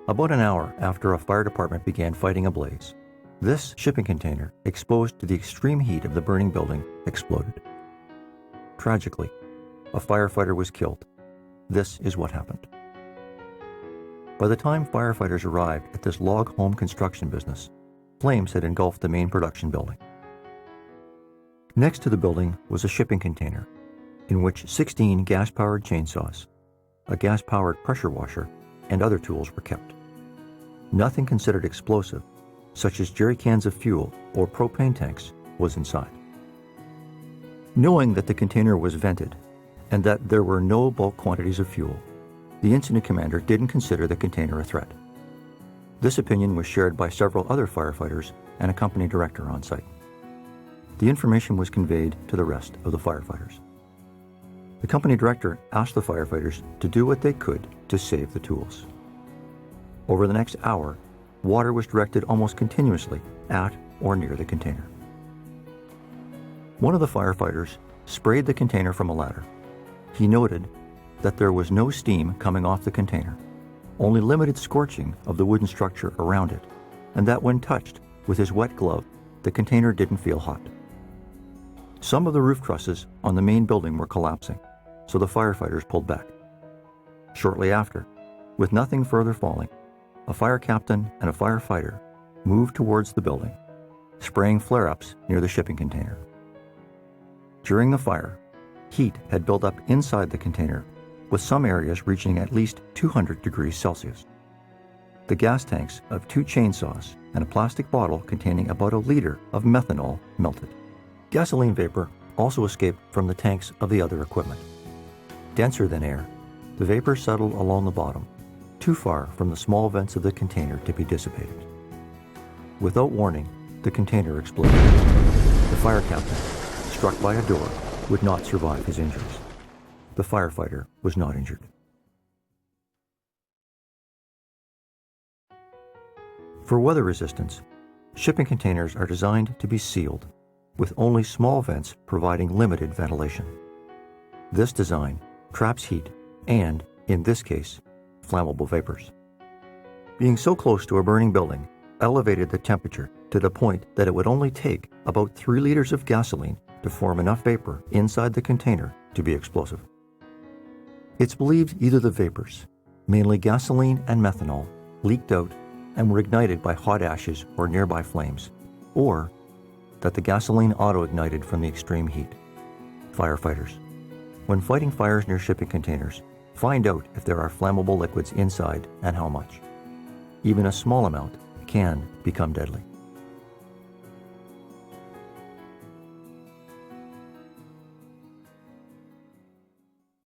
About an hour after a fire department began fighting a blaze, this shipping container, exposed to the extreme heat of the burning building, exploded. Tragically, a firefighter was killed. This is what happened. By the time firefighters arrived at this log home construction business, flames had engulfed the main production building. Next to the building was a shipping container in which 16 gas-powered chainsaws, a gas-powered pressure washer, and other tools were kept. Nothing considered explosive, such as jerry cans of fuel or propane tanks, was inside. Knowing that the container was vented and that there were no bulk quantities of fuel, the incident commander didn't consider the container a threat. This opinion was shared by several other firefighters and a company director on site. The information was conveyed to the rest of the firefighters. The company director asked the firefighters to do what they could to save the tools. Over the next hour, water was directed almost continuously at or near the container. One of the firefighters sprayed the container from a ladder. He noted that there was no steam coming off the container, only limited scorching of the wooden structure around it, and that when touched with his wet glove, the container didn't feel hot. Some of the roof trusses on the main building were collapsing, so the firefighters pulled back. Shortly after, with nothing further falling, a fire captain and a firefighter moved towards the building, spraying flare-ups near the shipping container. During the fire, heat had built up inside the container, with some areas reaching at least 200 degrees Celsius. The gas tanks of 2 chainsaws and a plastic bottle containing about a liter of methanol melted. Gasoline vapor also escaped from the tanks of the other equipment. Denser than air, the vapor settled along the bottom, too far from the small vents of the container to be dissipated. Without warning, the container exploded. The fire captain, struck by a door, would not survive his injuries. The firefighter was not injured. For weather resistance, shipping containers are designed to be sealed, with only small vents providing limited ventilation. This design traps heat and, in this case, flammable vapors. Being so close to a burning building elevated the temperature to the point that it would only take about 3 liters of gasoline to form enough vapor inside the container to be explosive. It's believed either the vapors, mainly gasoline and methanol, leaked out and were ignited by hot ashes or nearby flames, or that the gasoline auto-ignited from the extreme heat. Firefighters, when fighting fires near shipping containers, find out if there are flammable liquids inside and how much. Even a small amount can become deadly.